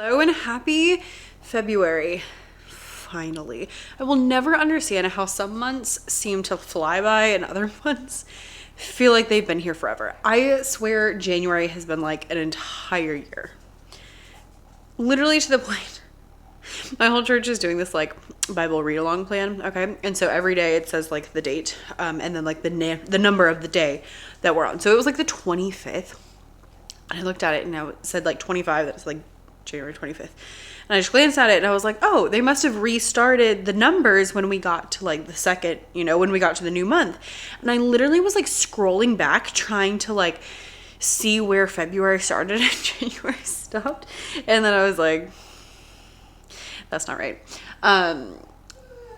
Hello and happy February. Finally. I will never understand how some months seem to fly by and other months feel like they've been here forever. I swear January has been like an entire year. Literally to the point. My whole church is doing this like Bible read along plan, okay? And so every day it says like the date and then like the number of the day that we're on. So it was like the 25th. And I looked at it and it said like 25, that was like January 25th. And I just glanced at it and I was like, oh, they must have restarted the numbers when we got to like the second, when we got to the new month. And I literally was like scrolling back trying to like see where February started and January stopped. And then I was like, that's not right.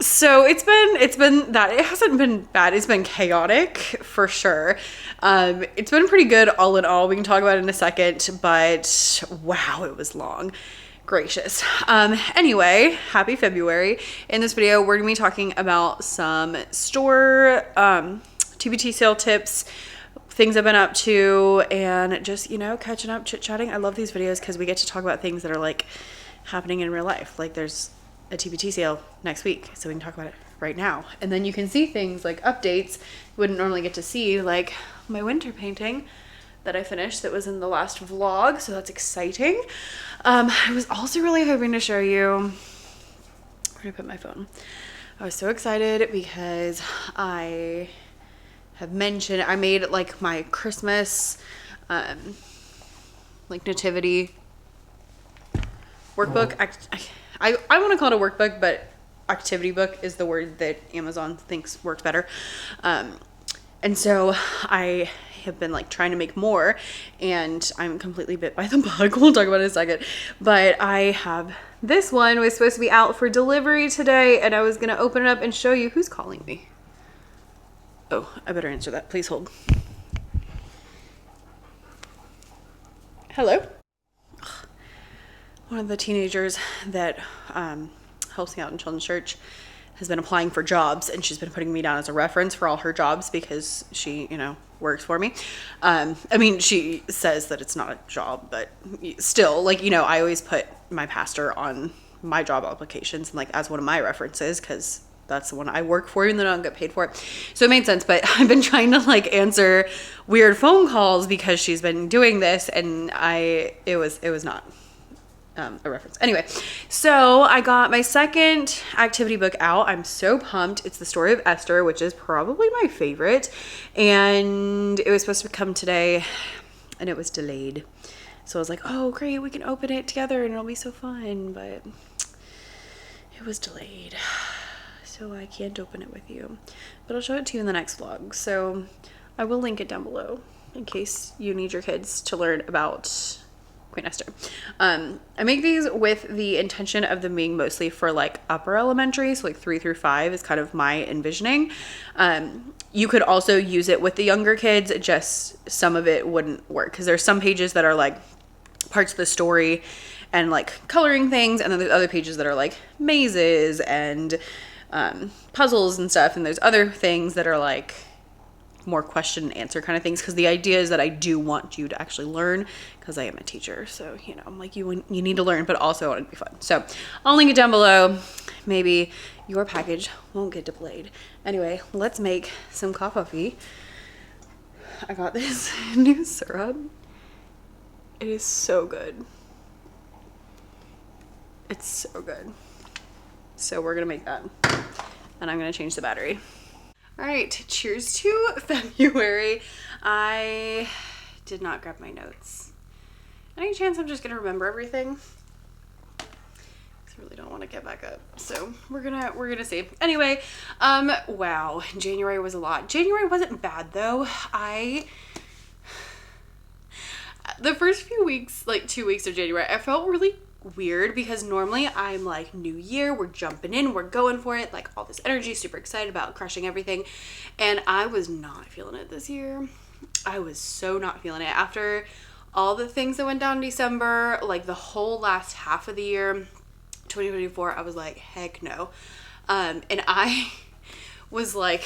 So it's been that. It hasn't been bad. It's been chaotic for sure. It's been pretty good all in all. We can talk about it in a second, but wow, it was long. Gracious. Anyway, happy February. In this video, we're gonna be talking about some store TPT sale tips, things I've been up to, and just, catching up, chit-chatting. I love these videos because we get to talk about things that are like happening in real life. Like there's a TPT sale next week, so we can talk about it right now. And then you can see things like updates you wouldn't normally get to see, like my winter painting that I finished that was in the last vlog, so that's exciting. I was also really hoping to show you where did I put my phone. I was so excited because I have mentioned I made like my Christmas like nativity workbook. I want to call it a workbook, but activity book is the word that Amazon thinks works better. And so I have been like trying to make more, and I'm completely bit by the bug. We'll talk about it in a second. But I have this one. It was supposed to be out for delivery today, and I was going to open it up and show you who's calling me. Oh, I better answer that. Please hold. Hello? One of the teenagers that helps me out in children's church has been applying for jobs, and she's been putting me down as a reference for all her jobs because she, works for me. I mean, she says that it's not a job, but still, like, I always put my pastor on my job applications and like as one of my references because that's the one I work for, even though I don't get paid for it. So it made sense, but I've been trying to like answer weird phone calls because she's been doing this, and it was not a reference. Anyway, so I got my second activity book out. I'm so pumped. It's the story of Esther, which is probably my favorite, and it was supposed to come today and it was delayed. So I was like, oh great, we can open it together and it'll be so fun, but it was delayed, so I can't open it with you, but I'll show it to you in the next vlog. So I will link it down below in case you need your kids to learn about Queen Esther. I make these with the intention of them being mostly for like upper elementary, so like 3 through 5 is kind of my envisioning. You could also use it with the younger kids, just some of it wouldn't work because there's some pages that are like parts of the story and like coloring things, and then there's other pages that are like mazes and puzzles and stuff, and there's other things that are like more question and answer kind of things, because the idea is that I do want you to actually learn, because I am a teacher, so I'm like, you need to learn, but also I want it to be fun. So I'll link it down below. Maybe your package won't get delayed. Anyway, let's make some coffee. I got this new syrup. It is so good. It's so good. So we're gonna make that, and I'm gonna change the battery. All right, cheers to February. I did not grab my notes. Any chance I'm just gonna remember everything? I really don't want to get back up, so we're gonna see. Anyway, wow, January was a lot. January wasn't bad though. The first few weeks, like 2 weeks of January, I felt really weird because normally I'm like, new year, we're jumping in, we're going for it, like all this energy, super excited about crushing everything, and I was not feeling it this year. I was so not feeling it after all the things that went down in December, like the whole last half of the year 2024. I was like, heck no. And I was like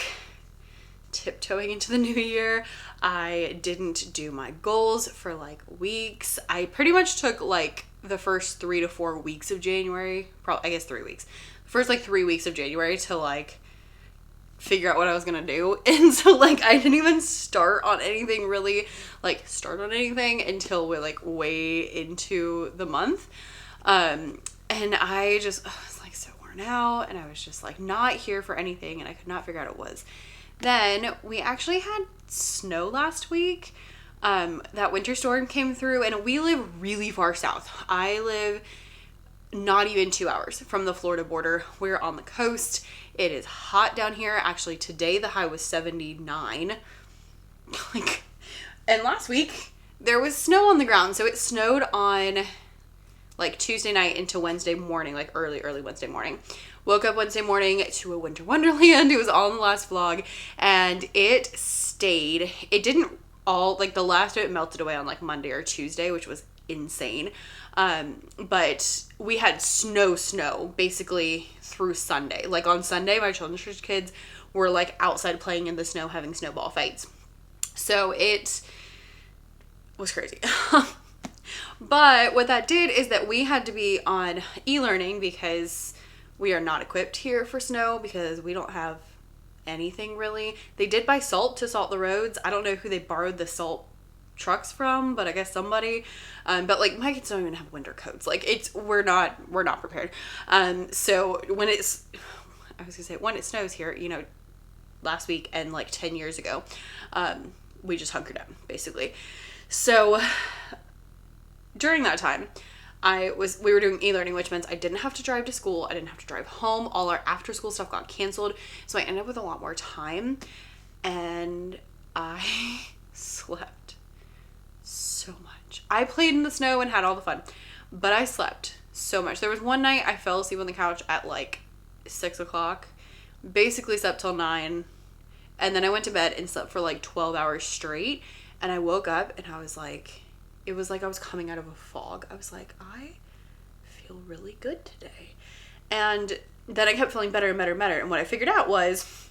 tiptoeing into the new year. I didn't do my goals for like weeks. I pretty much took like the first 3 to 4 weeks of January, probably, I guess 3 weeks, first like 3 weeks of January to like figure out what I was gonna do. And so like I didn't even start on anything until we're like way into the month. And I just was like so worn out, and I was just like not here for anything, and I could not figure out what it was. Then we actually had snow last week. That winter storm came through, and we live really far south. I live not even 2 hours from the Florida border. We're on the coast. It is hot down here. Actually, today the high was 79. And last week there was snow on the ground. So it snowed on like Tuesday night into Wednesday morning, like early Wednesday morning. Woke up Wednesday morning to a winter wonderland. It was all in the last vlog, and it stayed. It didn't all, like the last of it melted away on like Monday or Tuesday, which was insane. But we had snow basically through Sunday. Like on Sunday, my children's church kids were like outside playing in the snow, having snowball fights. So it was crazy. But what that did is that we had to be on e-learning because we are not equipped here for snow, because we don't have anything really. They did buy salt to salt the roads. I don't know who they borrowed the salt trucks from, but I guess somebody. But like my kids don't even have winter coats. Like we're not prepared. So when it snows here, you know, last week and like 10 years ago, we just hunkered down basically. So during that time, we were doing e-learning, which meant I didn't have to drive to school. I didn't have to drive home. All our after school stuff got canceled. So I ended up with a lot more time, and I slept so much. I played in the snow and had all the fun, but I slept so much. There was one night I fell asleep on the couch at like 6 o'clock, basically slept till 9. And then I went to bed and slept for like 12 hours straight. And I woke up and I was like, it was like I was coming out of a fog. I was like, I feel really good today. And then I kept feeling better and better and better. And what I figured out was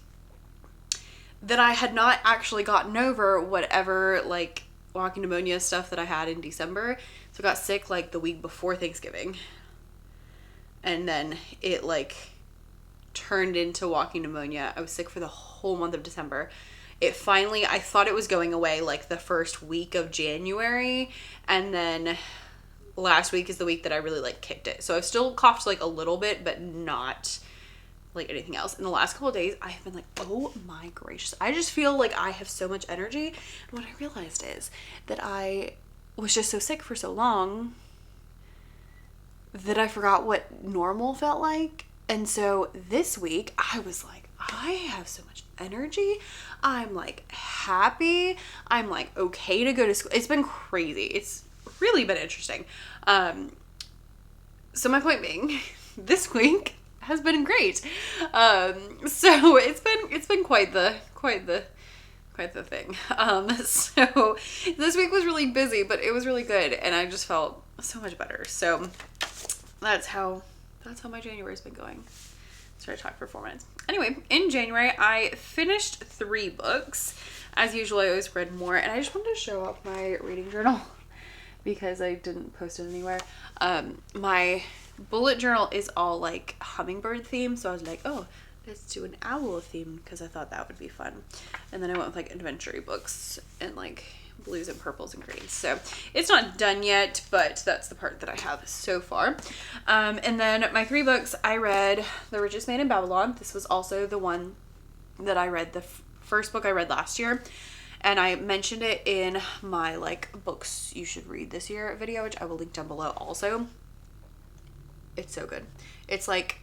that I had not actually gotten over whatever like walking pneumonia stuff that I had in December. So I got sick like the week before Thanksgiving. And then it like turned into walking pneumonia. I was sick for the whole month of December. It finally, I thought it was going away like the first week of January, and then last week is the week that I really like kicked it. So I've still coughed like a little bit, but not like anything else. In the last couple of days, I have been like, oh my gracious, I just feel like I have so much energy. And what I realized is that I was just so sick for so long that I forgot what normal felt like. And so this week I was like, I have so much energy. I'm like happy. I'm like okay to go to school. It's been crazy. It's really been interesting. So my point being, this week has been great. So it's been quite the thing. So this week was really busy, but it was really good, and I just felt so much better. So that's how my January's been going. Sorry, I talked for 4 minutes. Anyway, in January, I finished 3 books. As usual, I always read more, and I just wanted to show off my reading journal because I didn't post it anywhere. My bullet journal is all like hummingbird themed, so I was like, oh, let's do an owl theme because I thought that would be fun. And then I went with like adventure books and like blues and purples and greens. So it's not done yet, but that's the part that I have so far. And then my 3 books, I read The Richest Man in Babylon. This was also the one that I read, the first book I read last year. And I mentioned it in my like books you should read this year video, which I will link down below also. It's so good. It's like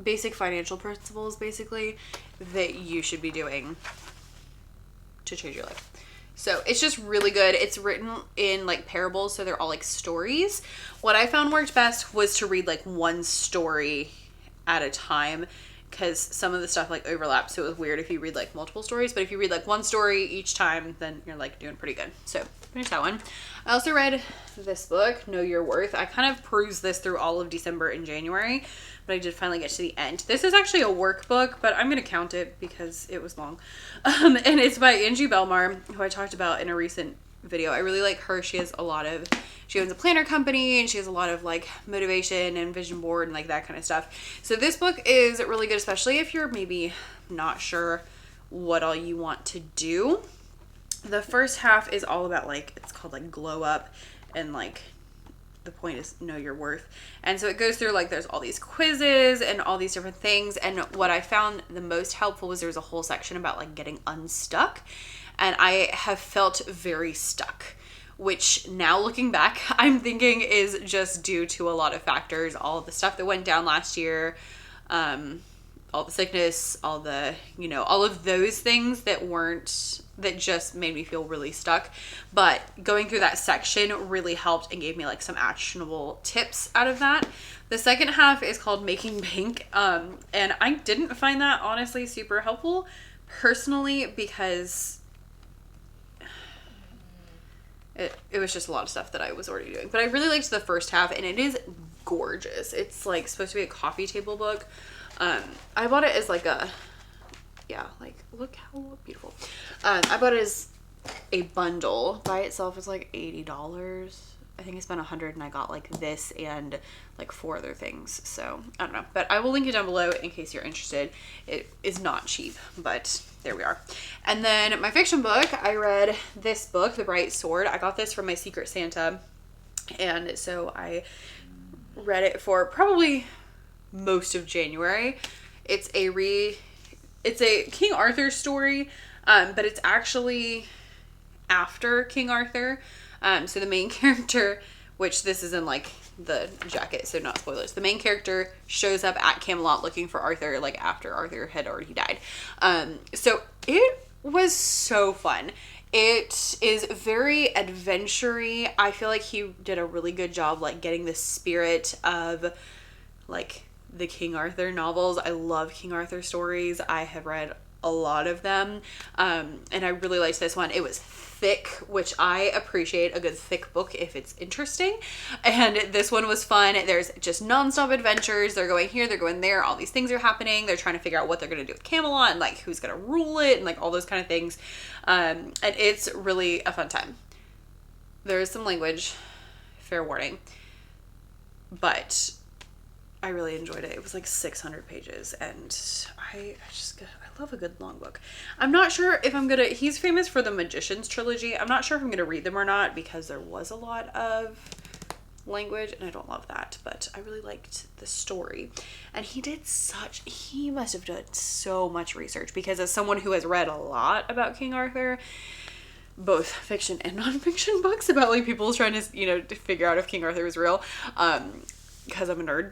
basic financial principles basically that you should be doing to change your life. So it's just really good. It's written in like parables, so they're all like stories. What I found worked best was to read like one story at a time, because some of the stuff like overlaps, so it was weird if you read like multiple stories. But if you read like one story each time, then you're like doing pretty good. So finished that one. I also read this book, Know Your Worth. I kind of perused this through all of December and January, but I did finally get to the end. This is actually a workbook, but I'm going to count it because it was long. And it's by Angie Belmar, who I talked about in a recent video. I really like her. She owns a planner company, and she has a lot of like motivation and vision board and like that kind of stuff. So this book is really good, especially if you're maybe not sure what all you want to do. The first half is all about like, it's called like glow up, and like the point is know your worth. And so it goes through like, there's all these quizzes and all these different things. And what I found the most helpful was there was a whole section about like getting unstuck. And I have felt very stuck, which now looking back, I'm thinking is just due to a lot of factors. All the stuff that went down last year, all the sickness, all the, all of those things that just made me feel really stuck. But going through that section really helped and gave me like some actionable tips out of that. The second half is called Making Bank. And I didn't find that honestly super helpful personally, because it was just a lot of stuff that I was already doing. But I really liked the first half, and it is gorgeous. It's like supposed to be a coffee table book. I bought it as like look how beautiful. I bought it as a bundle. By itself it's like $80. I think I spent $100 and I got like this and like 4 other things. So I don't know, but I will link it down below in case you're interested. It is not cheap, but there we are. And then my fiction book, I read this book, The Bright Sword. I got this from my Secret Santa, and so I read it for probably most of January. It's a King Arthur story, but it's actually after King Arthur. So the main character, which this is in like the jacket, so not spoilers. The main character shows up at Camelot looking for Arthur, like after Arthur had already died. So it was so fun. It is very adventure-y. I feel like he did a really good job like getting the spirit of like the King Arthur novels. I love King Arthur stories. I have read a lot of them. And I really liked this one. It was thick, which I appreciate a good thick book if it's interesting. And this one was fun. There's just nonstop adventures. They're going here, they're going there. All these things are happening. They're trying to figure out what they're going to do with Camelot and like who's going to rule it and like all those kind of things. And it's really a fun time. There is some language, fair warning, but I really enjoyed it. It was like 600 pages, and I love a good long book. I'm not sure if I'm gonna, he's famous for the Magician's trilogy. I'm not sure if I'm gonna read them or not, because there was a lot of language and I don't love that, but I really liked the story. And he must have done so much research, because as someone who has read a lot about King Arthur, both fiction and nonfiction books about like people trying to, to figure out if King Arthur is real, because I'm a nerd,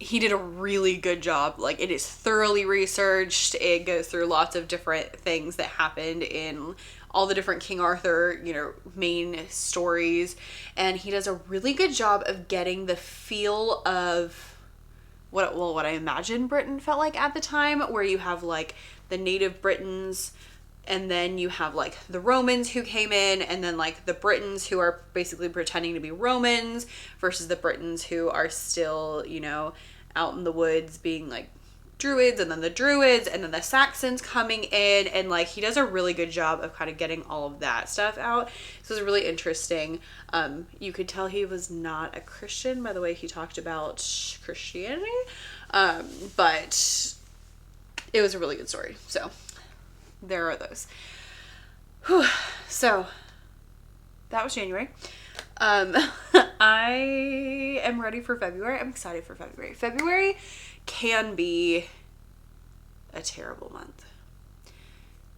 he did a really good job. Like, it is thoroughly researched. It goes through lots of different things that happened in all the different King Arthur, main stories. And he does a really good job of getting the feel of what I imagine Britain felt like at the time, where you have like the native Britons, and then you have like the Romans who came in, and then like the Britons who are basically pretending to be Romans versus the Britons who are still, out in the woods being like Druids, and then the Druids, and then the Saxons coming in. And like, he does a really good job of kind of getting all of that stuff out. So it was really interesting. You could tell he was not a Christian by the way he talked about Christianity. But it was a really good story. So there are those. Whew. So that was January. I am ready for February. I'm excited for February. February can be a terrible month.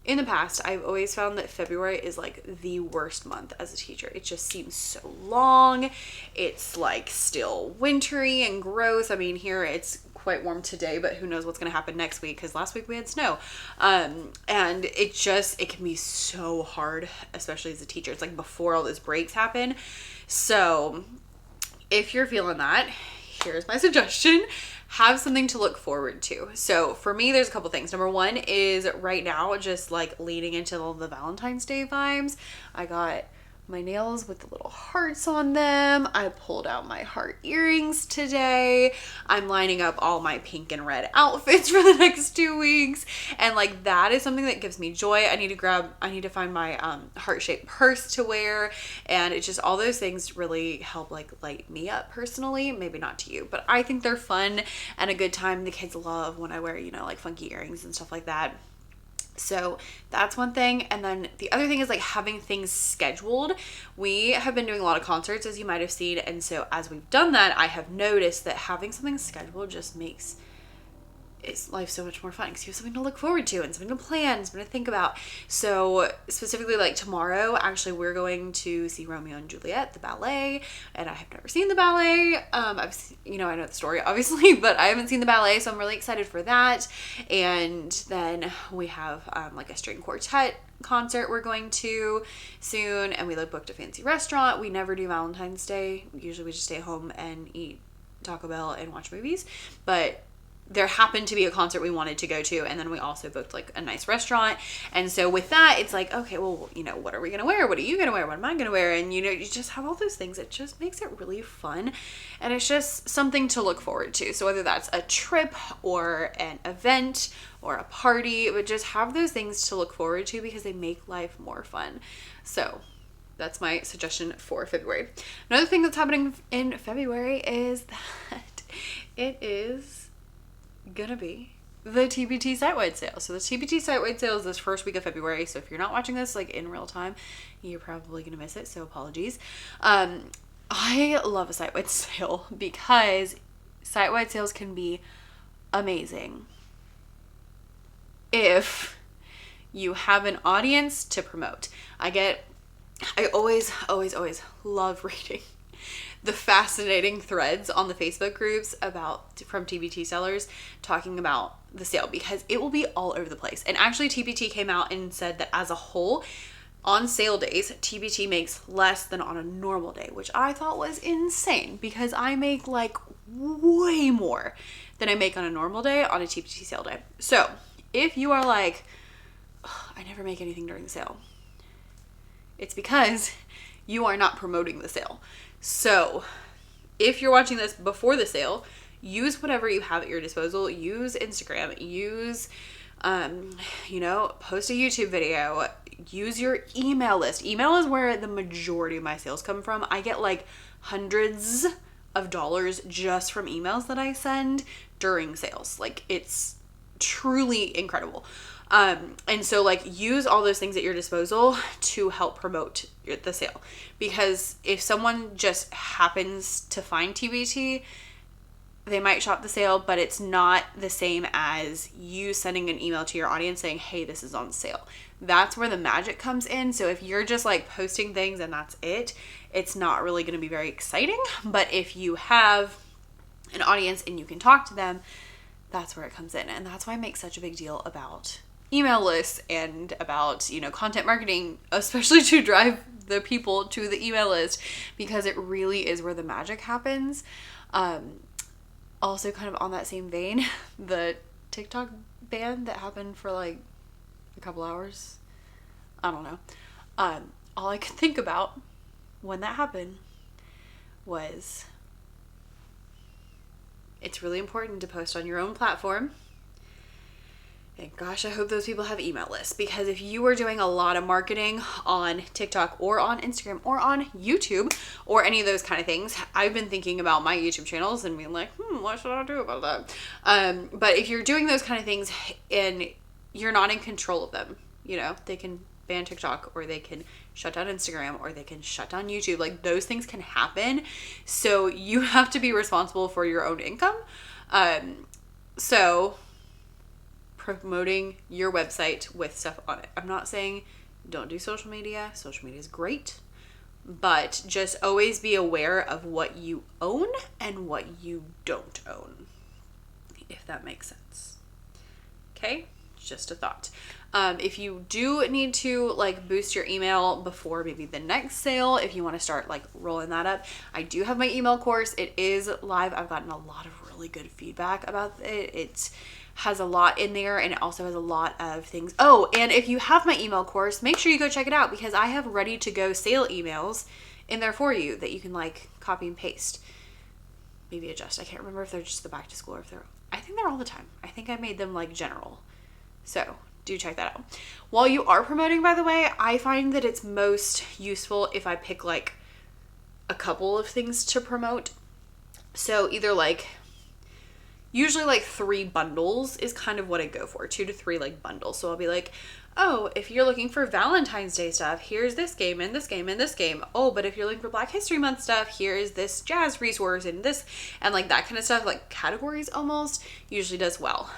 In the past, I've always found that February is like the worst month as a teacher. It just seems so long. It's like still wintry and gross. I mean, here it's quite warm today, but who knows what's going to happen next week, because last week we had snow. And it can be so hard, especially as a teacher. It's like before all those breaks happen. So if you're feeling that, here's my suggestion. Have something to look forward to. So for me, there's a couple things. Number one is right now just like leading into all the Valentine's Day vibes. I got my nails with the little hearts on them. I pulled out my heart earrings today. I'm lining up all my pink and red outfits for the next 2 weeks. And like, that is something that gives me joy. I need to find my heart-shaped purse to wear. And it's just, all those things really help like light me up personally. Maybe not to you, but I think they're fun and a good time. The kids love when I wear, you know, like funky earrings and stuff like that. So that's one thing. And then the other thing is like having things scheduled. We have been doing a lot of concerts, as you might have seen. And so as we've done that, I have noticed that having something scheduled just makes life so much more fun, because you have something to look forward to and something to plan, something to think about. So specifically, like tomorrow, actually, we're going to see Romeo and Juliet, the ballet, and I have never seen the ballet. I know the story obviously, but I haven't seen the ballet, so I'm really excited for that. And then we have like a string quartet concert we're going to soon, and we like booked a fancy restaurant. We never do Valentine's Day. Usually we just stay home and eat Taco Bell and watch movies, but there happened to be a concert we wanted to go to, and then we also booked like a nice restaurant. And so with that, it's like, okay, well, you know, what are we gonna wear? What are you gonna wear? What am I gonna wear? And you know, you just have all those things. It just makes it really fun, and it's just something to look forward to. So whether that's a trip or an event or a party, but just have those things to look forward to, because they make life more fun. So that's my suggestion for February. Another thing that's happening in February is that it is gonna be the TPT site-wide sale. So the TPT site-wide sale is this first week of February. So if you're not watching this like in real time, you're probably gonna miss it. So apologies. I love a site-wide sale because site-wide sales can be amazing if you have an audience to promote. I always love reading the fascinating threads on the Facebook groups from TPT sellers talking about the sale, because it will be all over the place. And actually TPT came out and said that as a whole, on sale days, TPT makes less than on a normal day, which I thought was insane, because I make like way more than I make on a normal day on a TPT sale day. So if you are like, I never make anything during the sale, it's because you are not promoting the sale. So if you're watching this before the sale, use whatever you have at your disposal. Use Instagram, use, post a YouTube video, use your email list. Email is where the majority of my sales come from. I get like hundreds of dollars just from emails that I send during sales. Like, it's truly incredible. And so like, use all those things at your disposal to help promote the sale, because if someone just happens to find TPT, they might shop the sale, but it's not the same as you sending an email to your audience saying, hey, this is on sale. That's where the magic comes in. So if you're just like posting things and that's it, it's not really going to be very exciting. But if you have an audience and you can talk to them, that's where it comes in. And that's why I make such a big deal about email lists and about, content marketing, especially to drive the people to the email list, because it really is where the magic happens. Also kind of on that same vein, the TikTok ban that happened for like a couple hours, I don't know. All I could think about when that happened was, it's really important to post on your own platform. And gosh, I hope those people have email lists, because if you are doing a lot of marketing on TikTok or on Instagram or on YouTube or any of those kind of things, I've been thinking about my YouTube channels and being like, what should I do about that? But if you're doing those kind of things and you're not in control of them, they can ban TikTok, or they can shut down Instagram, or they can shut down YouTube. Like, those things can happen. So you have to be responsible for your own income. So promoting your website with stuff on it. I'm not saying don't do social media. Social media is great, but just always be aware of what you own and what you don't own, if that makes sense. Okay, just a thought. If you do need to like boost your email before maybe the next sale, if you want to start like rolling that up, I do have my email course. It is live. I've gotten a lot of really really good feedback about it. It has a lot in there, and it also has a lot of things. Oh, and if you have my email course, make sure you go check it out, because I have ready to go sale emails in there for you that you can like copy and paste, maybe adjust. I can't remember if they're just the back to school or if I think they're all the time. I think I made them like general. So do check that out. While you are promoting, by the way, I find that it's most useful if I pick like a couple of things to promote. So either like, usually like 3 bundles is kind of what I go for, 2 to 3 like bundles. So I'll be like, oh, if you're looking for Valentine's Day stuff, here's this game and this game and this game. Oh, but if you're looking for Black History Month stuff, here is this jazz resource and this, and like that kind of stuff, like categories almost, usually does well.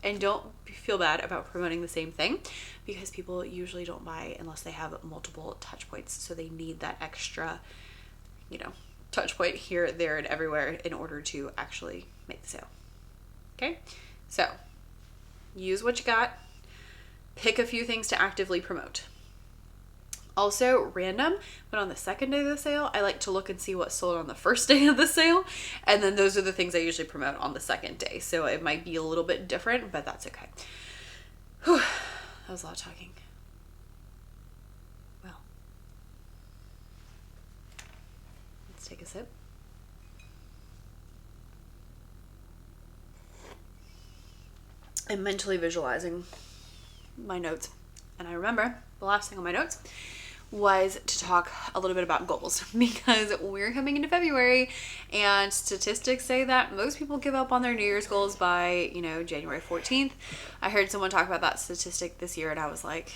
And don't feel bad about promoting the same thing, because people usually don't buy unless they have multiple touch points. So they need that extra, you know, touch point here, there, and everywhere in order to actually make the sale. Okay, so use what you got. Pick a few things to actively promote. Also, random, but on the second day of the sale, I like to look and see what sold on the first day of the sale. And then those are the things I usually promote on the second day. So it might be a little bit different, but that's okay. Whew, that was a lot of talking. Well, let's take a sip. I'm mentally visualizing my notes. And I remember the last thing on my notes was to talk a little bit about goals, because we're coming into February and statistics say that most people give up on their New Year's goals by, January 14th. I heard someone talk about that statistic this year and I was like,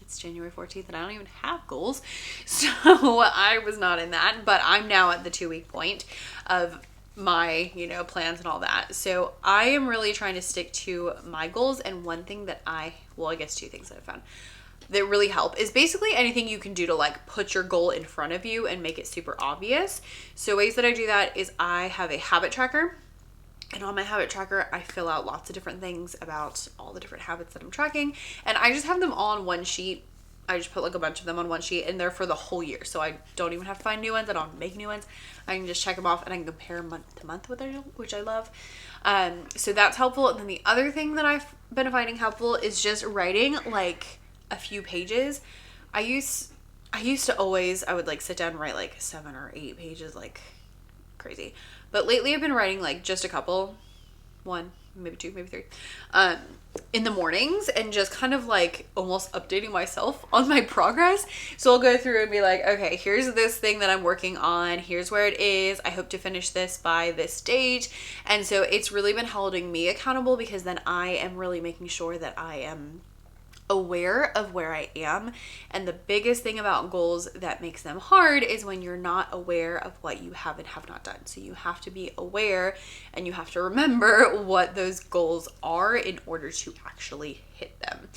it's January 14th and I don't even have goals. So I was not in that, but I'm now at the 2-week point of my, plans and all that. So I am really trying to stick to my goals. And one thing that I guess 2 things that I found that really help is basically anything you can do to like put your goal in front of you and make it super obvious. So ways that I do that is I have a habit tracker, and on my habit tracker, I fill out lots of different things about all the different habits that I'm tracking. And I just have them all on one sheet. I just put like a bunch of them on one sheet, and they're for the whole year. So I don't even have to find new ones. I don't make new ones. I can just check them off and I can compare month to month with them, which I love. So that's helpful. And then the other thing that I've been finding helpful is just writing like a few pages. I used to always, I would like sit down and write like 7 or 8 pages like crazy. But lately I've been writing like just a couple, 1, maybe 2, maybe 3, in the mornings, and just kind of like almost updating myself on my progress. So I'll go through and be like, okay, here's this thing that I'm working on. Here's where it is. I hope to finish this by this date. And so it's really been holding me accountable, because then I am really making sure that I am aware of where I am. And the biggest thing about goals that makes them hard is when you're not aware of what you have and have not done. So you have to be aware, and you have to remember what those goals are in order to actually hit them.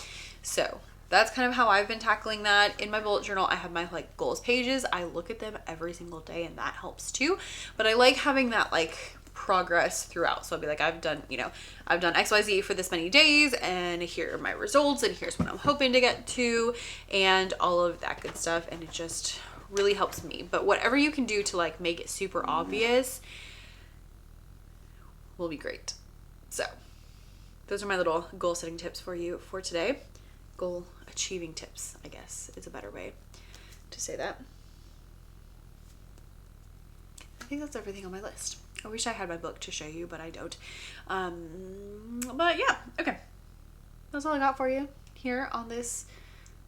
So that's kind of how I've been tackling that. In my bullet journal, I have my like goals pages. I look at them every single day, and that helps too. But I like having that like progress throughout. So I'll be like, I've done XYZ for this many days, and here are my results, and here's what I'm hoping to get to, and all of that good stuff. And it just really helps me. But whatever you can do to like make it super obvious will be great. So those are my little goal setting tips for you for today. Goal achieving tips, I guess, is a better way to say that. I think that's everything on my list. I wish I had my book to show you, but I don't. But yeah, okay. That's all I got for you here on this.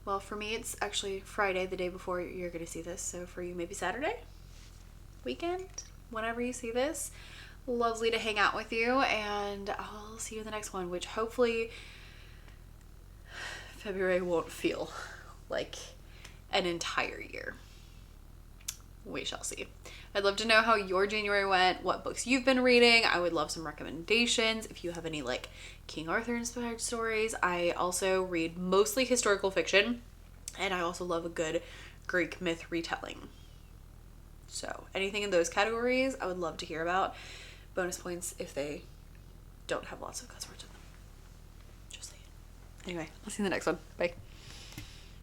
Well, for me, it's actually Friday, the day before you're going to see this. So for you, maybe Saturday, weekend, whenever you see this. Lovely to hang out with you, and I'll see you in the next one, which hopefully February won't feel like an entire year. We shall see. I'd love to know how your January went, what books you've been reading. I would love some recommendations if you have any like King Arthur inspired stories. I also read mostly historical fiction, and I also love a good Greek myth retelling. So anything in those categories, I would love to hear about. Bonus points if they don't have lots of cuss words in them. Just saying. Anyway, I'll see you in the next one. Bye.